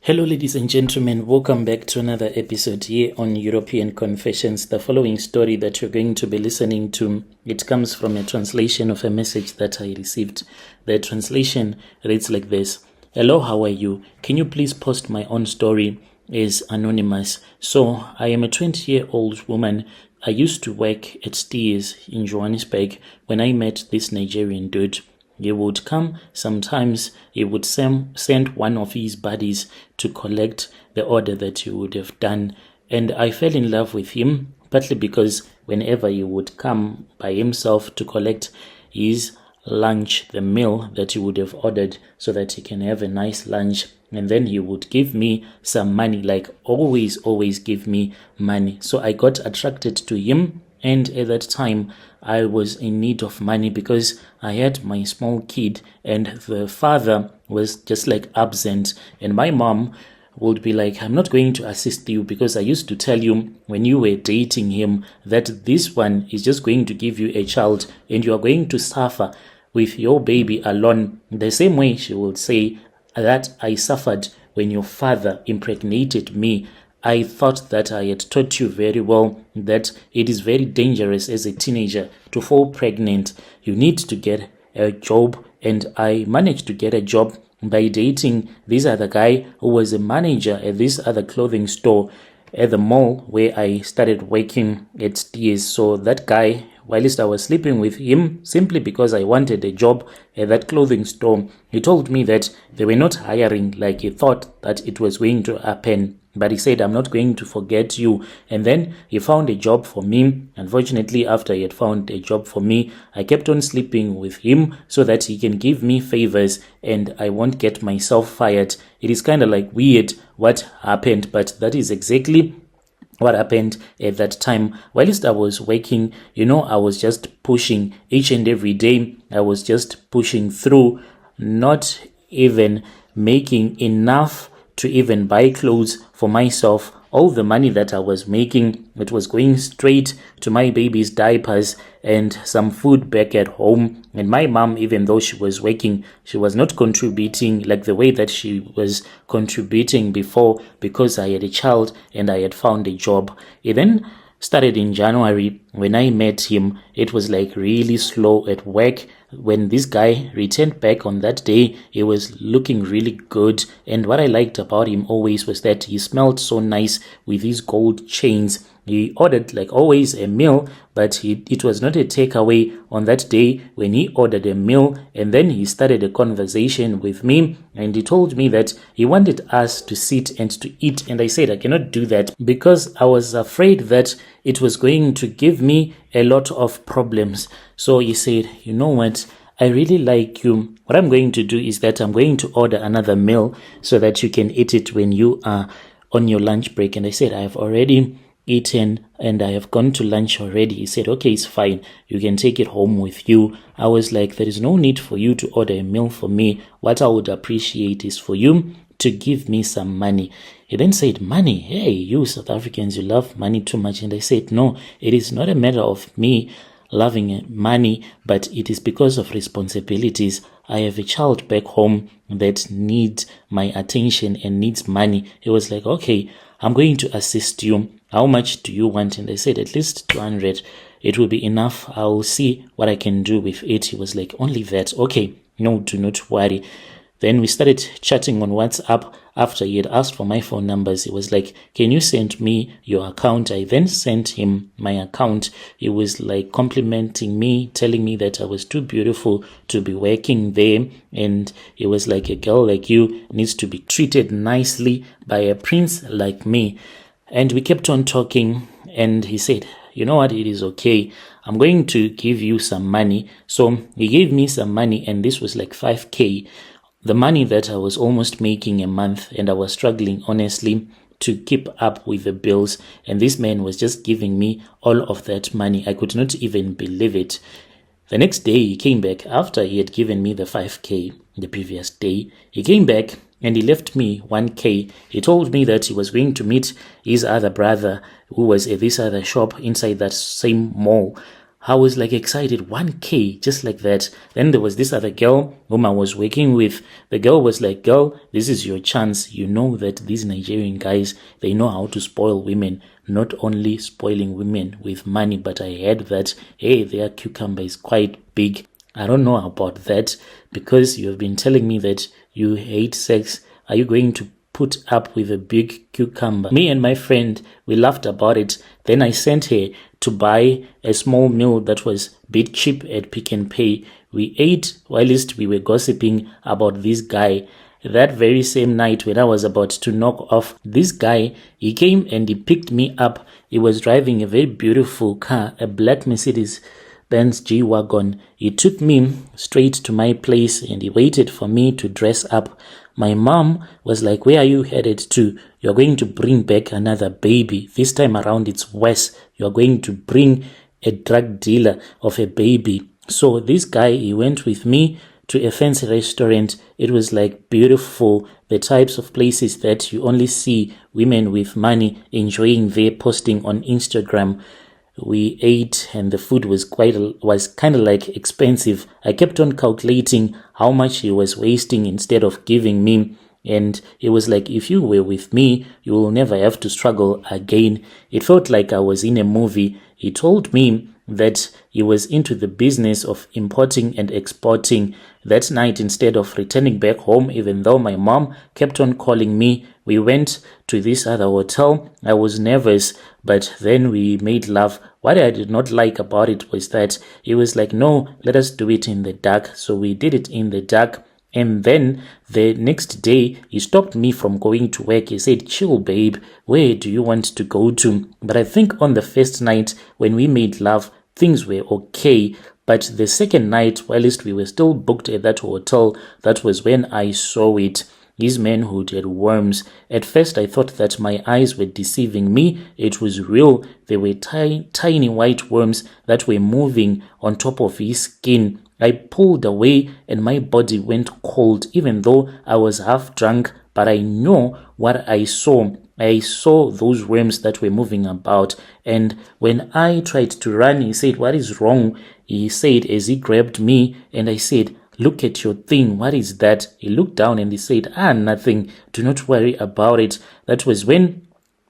Hello, ladies and gentlemen. Welcome back to another episode here on European Confessions. The following story that you're going to be listening to, it comes from a translation of a message that I received. The translation reads like this. Hello, how are you? Can you please post my own story as anonymous? So, I am a 20-year-old woman. I used to work at Steers in Johannesburg when I met this Nigerian dude. He would come sometimes. He would send one of his buddies to collect the order that he would have done. And I fell in love with him, partly because whenever he would come by himself to collect his lunch, the meal that he would have ordered so that he can have a nice lunch, and then he would give me some money, like always give me money. So I got attracted to him. And at that time, I was in need of money because I had my small kid and the father was just like absent. And my mom would be like, I'm not going to assist you because I used to tell you when you were dating him that this one is just going to give you a child and you are going to suffer with your baby alone. The same way she would say that I suffered when your father impregnated me. I thought that I had taught you very well that it is very dangerous as a teenager to fall pregnant. You need to get a job, and I managed to get a job by dating this other guy who was a manager at this other clothing store at the mall where I started working at Steers. So that guy, whilst I was sleeping with him simply because I wanted a job at that clothing store, he told me that they were not hiring like he thought that it was going to happen. But he said, I'm not going to forget you. And then he found a job for me. Unfortunately, after he had found a job for me, I kept on sleeping with him so that he can give me favors and I won't get myself fired. It is kind of like weird what happened, but that is exactly what happened at that time. Whilst I was working, I was just pushing each and every day. I was just pushing through, not even making enough to even buy clothes for myself. All the money that I was making, it was going straight to my baby's diapers and some food back at home. And my mom, even though she was working, she was not contributing like the way that she was contributing before because I had a child and I had found a job. It then started in January. When I met him, it was like really slow at work. When this guy returned back on that day, he was looking really good. And what I liked about him always was that he smelled so nice with his gold chains. He ordered like always a meal, but it was not a takeaway on that day when he ordered a meal. And then he started a conversation with me and he told me that he wanted us to sit and to eat. And I said I cannot do that because I was afraid that it was going to give me a lot of problems. So he said, you know what? I really like you. What I'm going to do is that I'm going to order another meal so that you can eat it when you are on your lunch break. And I said, I have already eaten and I have gone to lunch already. He said, okay, it's fine. You can take it home with you. I was like, there is no need for you to order a meal for me. What I would appreciate is for you to give me some money. He then said, money? Hey, you South Africans, you love money too much. And I said, no, it is not a matter of me loving money, but it is because of responsibilities. I have a child back home that needs my attention and needs money. He was like, okay, I'm going to assist you. How much do you want? And I said, at least 200. It will be enough. I'll see what I can do with it. He was like, only that? Okay, no, do not worry. Then we started chatting on WhatsApp. After he had asked for my phone numbers, he was like, can you send me your account? I then sent him my account. He was like complimenting me, telling me that I was too beautiful to be working there. And he was like, a girl like you needs to be treated nicely by a prince like me. And we kept on talking and he said, you know what, it is okay. I'm going to give you some money. So he gave me some money and this was like 5K. The money that I was almost making a month and I was struggling honestly to keep up with the bills, and this man was just giving me all of that money. I could not even believe it. The next day he came back after he had given me the 5K the previous day. He came back and he left me 1K. He told me that he was going to meet his other brother who was at this other shop inside that same mall. I was like excited, 1K, just like that. Then there was this other girl whom I was working with. The girl was like, girl, this is your chance. You know that these Nigerian guys, they know how to spoil women, not only spoiling women with money, but I heard that, hey, their cucumber is quite big. I don't know about that because you have been telling me that you hate sex. Are you going to put up with a big cucumber? Me and my friend, we laughed about it. Then I sent her to buy a small meal that was a bit cheap at Pick and Pay. We ate whilst we were gossiping about this guy. That very same night when I was about to knock off, this guy, he came and he picked me up. He was driving a very beautiful car, a black Mercedes Benz G-Wagon. He took me straight to my place and he waited for me to dress up. My mom was like, where are you headed to? You're going to bring back another baby. This time around it's worse. You're going to bring a drug dealer of a baby. So this guy, he went with me to a fancy restaurant. It was like beautiful, the types of places that you only see women with money enjoying their posting on Instagram. We ate and the food was kind of like expensive. I kept on calculating how much he was wasting instead of giving me. And it was like, if you were with me, you will never have to struggle again. It felt like I was in a movie. He told me that he was into the business of importing and exporting. That night, instead of returning back home, even though my mom kept on calling me, we went to this other hotel. I was nervous, but then we made love. What I did not like about it was that he was like, no, let us do it in the dark. So we did it in the dark. And then the next day, he stopped me from going to work. He said, chill, babe, where do you want to go to? But I think on the first night when we made love, things were okay. But the second night, whilst we were still booked at that hotel, that was when I saw it. His manhood had worms. At first, I thought that my eyes were deceiving me. It was real. There were tiny white worms that were moving on top of his skin. I pulled away and my body went cold, even though I was half drunk, but I know what I saw. I saw those worms that were moving about. And when I tried to run, he said, what is wrong? He said, as he grabbed me, and I said, look at your thing. What is that? He looked down and he said, nothing. Do not worry about it. That was when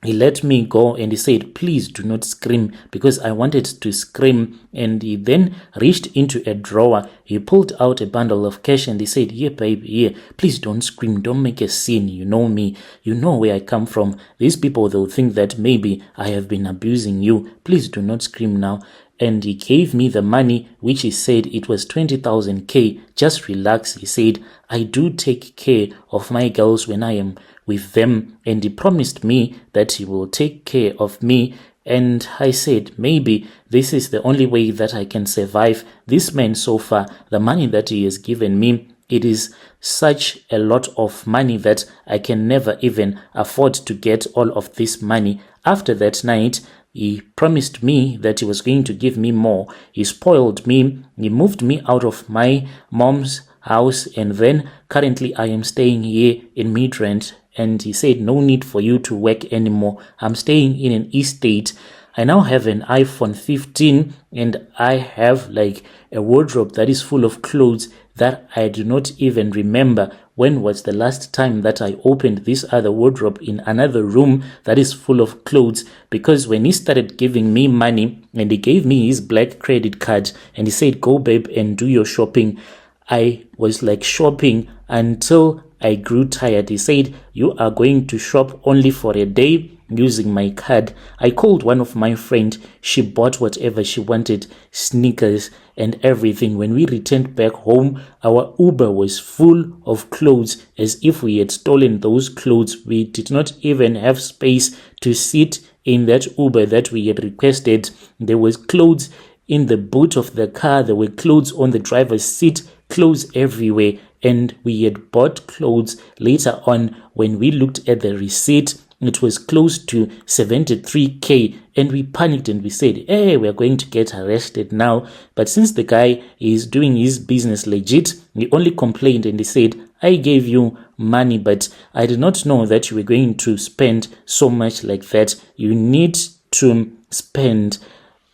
he let me go and he said, please do not scream, because I wanted to scream. And he then reached into a drawer. He pulled out a bundle of cash and he said, here, babe, here, please don't scream. Don't make a scene. You know me. You know where I come from. These people, they'll think that maybe I have been abusing you. Please do not scream now. And he gave me the money, which he said it was 20,000 K. Just relax, he said. I do take care of my girls when I am with them. And he promised me that he will take care of me. And I said, maybe this is the only way that I can survive. This man so far, the money that he has given me, it is such a lot of money that I can never even afford to get all of this money. After that night, he promised me that he was going to give me more. He spoiled me. He moved me out of my mom's house, and then currently I am staying here in Midrand. And he said, no need for you to work anymore. I'm staying in an estate. I now have an iPhone 15 and I have like a wardrobe that is full of clothes that I do not even remember when was the last time that I opened this other wardrobe in another room that is full of clothes. Because when he started giving me money and he gave me his black credit card and he said, go babe and do your shopping, I was like shopping until I grew tired. He said, you are going to shop only for a day using my card. I called one of my friends. She bought whatever she wanted, sneakers and everything. When we returned back home, our Uber was full of clothes, as if we had stolen those clothes. We did not even have space to sit in that Uber that we had requested. There was clothes in the boot of the car. There were clothes on the driver's seat, clothes everywhere. And we had bought clothes later on. When we looked at the receipt, it was close to 73K, and we panicked and we said, hey, we're going to get arrested now. But since the guy is doing his business legit, he only complained and he said, I gave you money, but I did not know that you were going to spend so much like that. You need to spend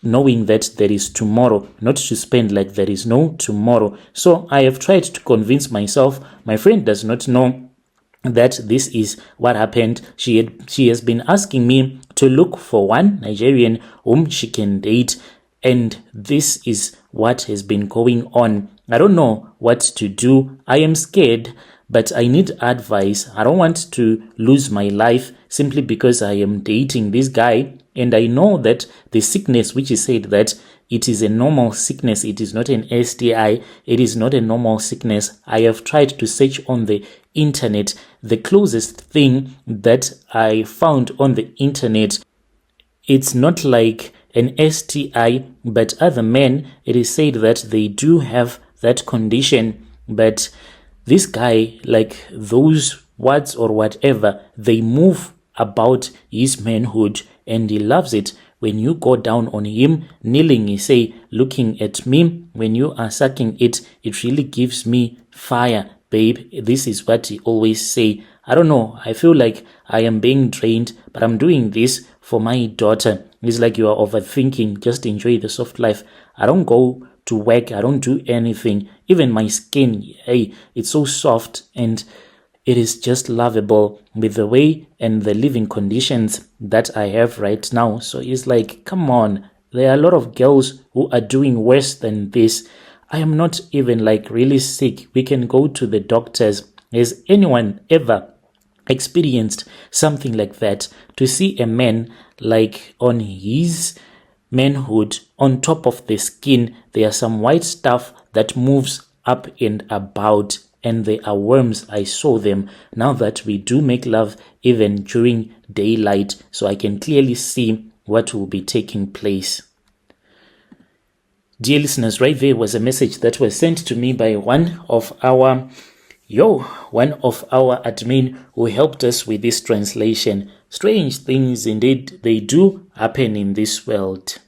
knowing that there is tomorrow, not to spend like there is no tomorrow. So I have tried to convince myself. My friend does not know that this is what happened. She has been asking me to look for one Nigerian whom she can date, and this is what has been going on. I don't know what to do. I am scared, but I need advice. I don't want to lose my life simply because I am dating this guy, and I know that the sickness, which is said that it is a normal sickness, it is not an STI, it is not a normal sickness. I have tried to search on the internet. The closest thing that I found on the internet, it's not like an STI, but other men, it is said that they do have that condition. But this guy, like those words or whatever, they move about his manhood, and he loves it. When you go down on him, kneeling, he say, looking at me, when you are sucking it, it really gives me fire, babe. This is what he always say. I don't know. I feel like I am being drained, but I'm doing this for my daughter. It's like you are overthinking. Just enjoy the soft life. I don't go to work. I don't do anything. Even my skin, hey, it's so soft, and it is just lovable with the way and the living conditions that I have right now. So it's like, come on. There are a lot of girls who are doing worse than this. I am not even like really sick. We can go to the doctors. Has anyone ever experienced something like that? To see a man like on his manhood, on top of the skin, there are some white stuff that moves up and about, and they are worms. I saw them. Now that we do make love even during daylight, so I can clearly see what will be taking place. Dear listeners, right there was a message that was sent to me by one of our admin who helped us with this translation. Strange things indeed, they do happen in this world.